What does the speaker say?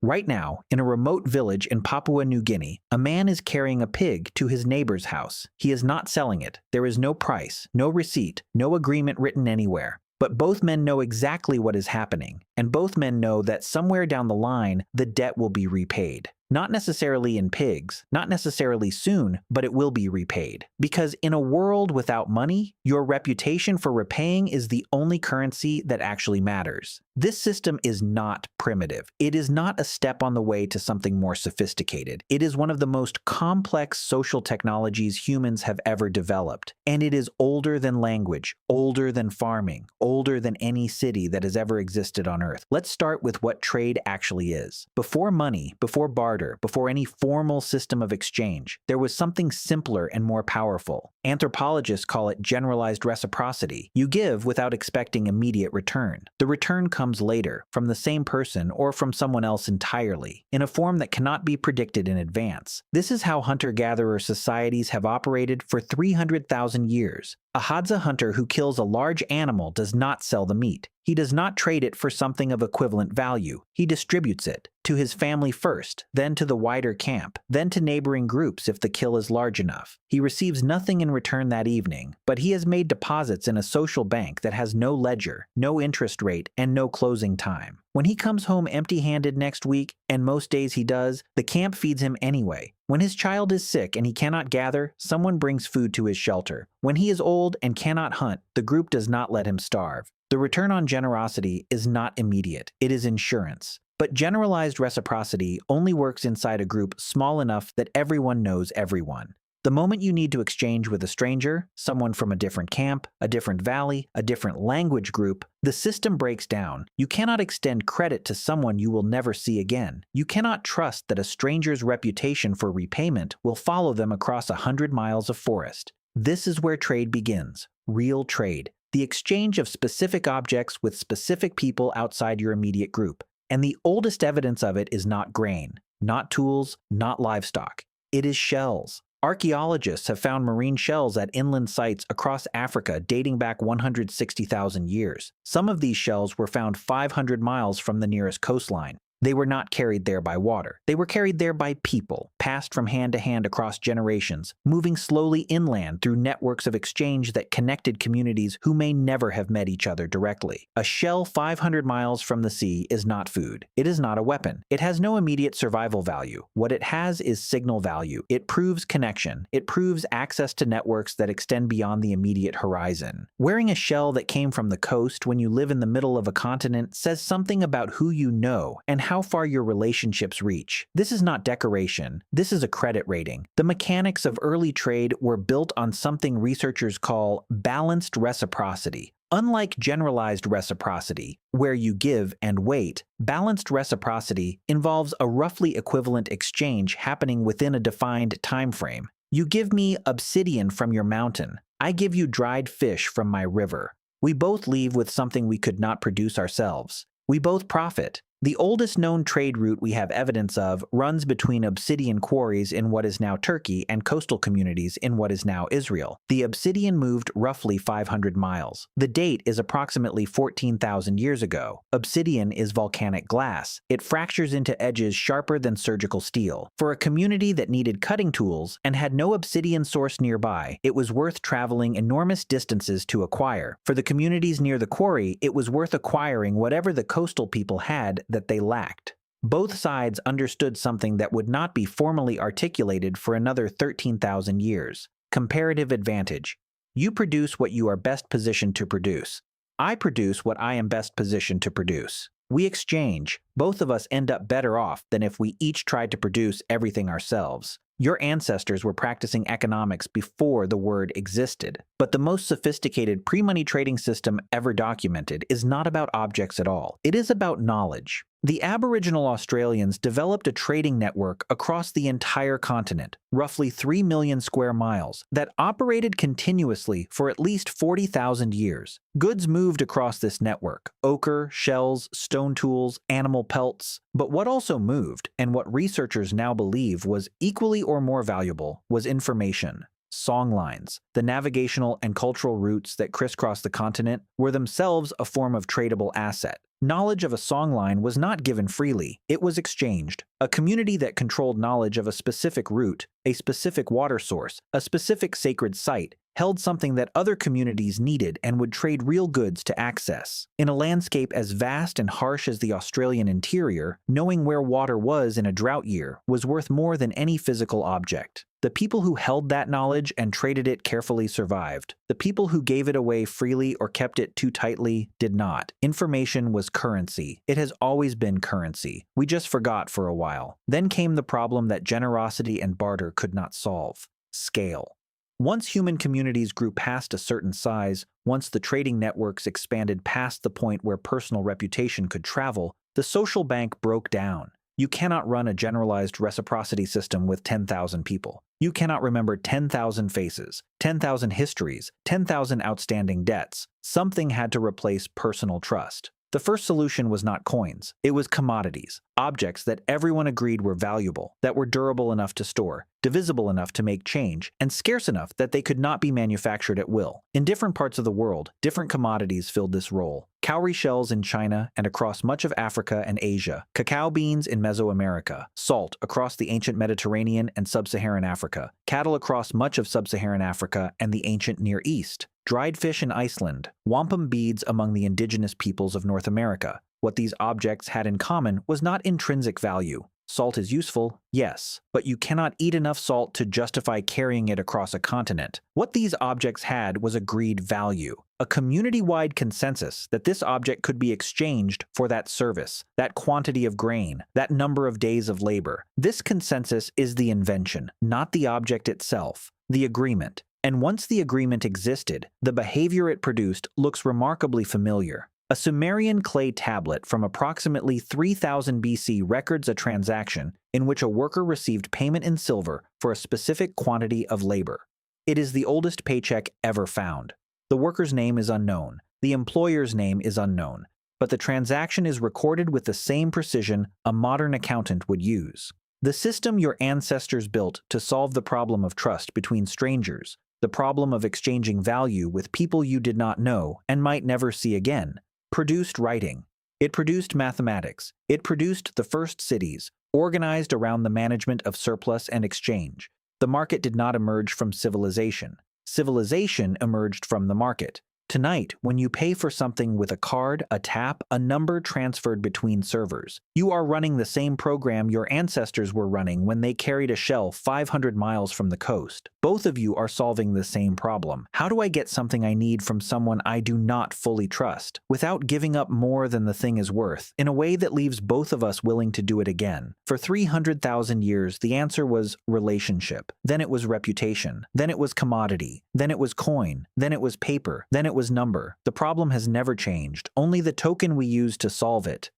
Right now, in a remote village in Papua New Guinea, a man is carrying a pig to his neighbor's house. He is not selling it. There is no price, no receipt, no agreement written anywhere. But both men know exactly what is happening, and both men know that somewhere down the line, the debt will be repaid. Not necessarily in pigs, not necessarily soon, but it will be repaid. Because in a world without money, your reputation for repaying is the only currency that actually matters. This system is not primitive. It is not a step on the way to something more sophisticated. It is one of the most complex social technologies humans have ever developed. And it is older than language, older than farming, older than any city that has ever existed on Earth. Let's start with what trade actually is. Before money, before barter, before any formal system of exchange, there was something simpler and more powerful. Anthropologists call it generalized reciprocity. You give without expecting immediate return. The return comes later, from the same person or from someone else entirely, in a form that cannot be predicted in advance. This is how hunter-gatherer societies have operated for 300,000 years. A Hadza hunter who kills a large animal does not sell the meat. He does not trade it for something of equivalent value. He distributes it to his family first, then to the wider camp, then to neighboring groups if the kill is large enough. He receives nothing in return that evening, but he has made deposits in a social bank that has no ledger, no interest rate, and no closing time. When he comes home empty-handed next week, and most days he does, the camp feeds him anyway. When his child is sick and he cannot gather, someone brings food to his shelter. When he is old and cannot hunt, the group does not let him starve. The return on generosity is not immediate, it is insurance. But generalized reciprocity only works inside a group small enough that everyone knows everyone. The moment you need to exchange with a stranger, someone from a different camp, a different valley, a different language group, the system breaks down. You cannot extend credit to someone you will never see again. You cannot trust that a stranger's reputation for repayment will follow them across 100 miles of forest. This is where trade begins, real trade. The exchange of specific objects with specific people outside your immediate group. And the oldest evidence of it is not grain, not tools, not livestock. It is shells. Archaeologists have found marine shells at inland sites across Africa dating back 160,000 years. Some of these shells were found 500 miles from the nearest coastline. They were not carried there by water. They were carried there by people, passed from hand to hand across generations, moving slowly inland through networks of exchange that connected communities who may never have met each other directly. A shell 500 miles from the sea is not food. It is not a weapon. It has no immediate survival value. What it has is signal value. It proves connection. It proves access to networks that extend beyond the immediate horizon. Wearing a shell that came from the coast when you live in the middle of a continent says something about who you know and how far your relationships reach. This is not decoration. This is a credit rating. The mechanics of early trade were built on something researchers call balanced reciprocity. Unlike generalized reciprocity, where you give and wait, balanced reciprocity involves a roughly equivalent exchange happening within a defined time frame. You give me obsidian from your mountain. I give you dried fish from my river. We both leave with something we could not produce ourselves. We both profit. The oldest known trade route we have evidence of runs between obsidian quarries in what is now Turkey and coastal communities in what is now Israel. The obsidian moved roughly 500 miles. The date is approximately 14,000 years ago. Obsidian is volcanic glass. It fractures into edges sharper than surgical steel. For a community that needed cutting tools and had no obsidian source nearby, it was worth traveling enormous distances to acquire. For the communities near the quarry, it was worth acquiring whatever the coastal people had that they lacked. Both sides understood something that would not be formally articulated for another 13,000 years. Comparative advantage. You produce what you are best positioned to produce. I produce what I am best positioned to produce. We exchange. Both of us end up better off than if we each tried to produce everything ourselves. Your ancestors were practicing economics before the word existed. But the most sophisticated pre-money trading system ever documented is not about objects at all. It is about knowledge. The Aboriginal Australians developed a trading network across the entire continent, roughly 3 million square miles, that operated continuously for at least 40,000 years. Goods moved across this network: ochre, shells, stone tools, animal pelts. But what also moved, and what researchers now believe was equally or more valuable, was information. Songlines, the navigational and cultural routes that crisscross the continent, were themselves a form of tradable asset. Knowledge of a songline was not given freely, it was exchanged. A community that controlled knowledge of a specific route, a specific water source, a specific sacred site, held something that other communities needed and would trade real goods to access. In a landscape as vast and harsh as the Australian interior, knowing where water was in a drought year was worth more than any physical object. The people who held that knowledge and traded it carefully survived. The people who gave it away freely or kept it too tightly did not. Information was currency. It has always been currency. We just forgot for a while. Then came the problem that generosity and barter could not solve: scale. Once human communities grew past a certain size, once the trading networks expanded past the point where personal reputation could travel, the social bank broke down. You cannot run a generalized reciprocity system with 10,000 people. You cannot remember 10,000 faces, 10,000 histories, 10,000 outstanding debts. Something had to replace personal trust. The first solution was not coins. It was commodities, objects that everyone agreed were valuable, that were durable enough to store, divisible enough to make change, and scarce enough that they could not be manufactured at will. In different parts of the world, different commodities filled this role. Cowrie shells in China and across much of Africa and Asia, cacao beans in Mesoamerica, salt across the ancient Mediterranean and sub-Saharan Africa, cattle across much of sub-Saharan Africa and the ancient Near East, dried fish in Iceland, wampum beads among the indigenous peoples of North America. What these objects had in common was not intrinsic value. Salt is useful, yes, but you cannot eat enough salt to justify carrying it across a continent. What these objects had was agreed value, a community-wide consensus that this object could be exchanged for that service, that quantity of grain, that number of days of labor. This consensus is the invention, not the object itself, the agreement. And once the agreement existed, the behavior it produced looks remarkably familiar. A Sumerian clay tablet from approximately 3000 BC records a transaction in which a worker received payment in silver for a specific quantity of labor. It is the oldest paycheck ever found. The worker's name is unknown, the employer's name is unknown, but the transaction is recorded with the same precision a modern accountant would use. The system your ancestors built to solve the problem of trust between strangers, the problem of exchanging value with people you did not know and might never see again, produced writing. It produced mathematics. It produced the first cities, organized around the management of surplus and exchange. The market did not emerge from civilization. Civilization emerged from the market. Tonight, when you pay for something with a card, a tap, a number transferred between servers, you are running the same program your ancestors were running when they carried a shell 500 miles from the coast. Both of you are solving the same problem. How do I get something I need from someone I do not fully trust, without giving up more than the thing is worth, in a way that leaves both of us willing to do it again? For 300,000 years, the answer was relationship. Then it was reputation. Then it was commodity. Then it was coin. Then it was paper. Then it was number. The problem has never changed, only the token we use to solve it.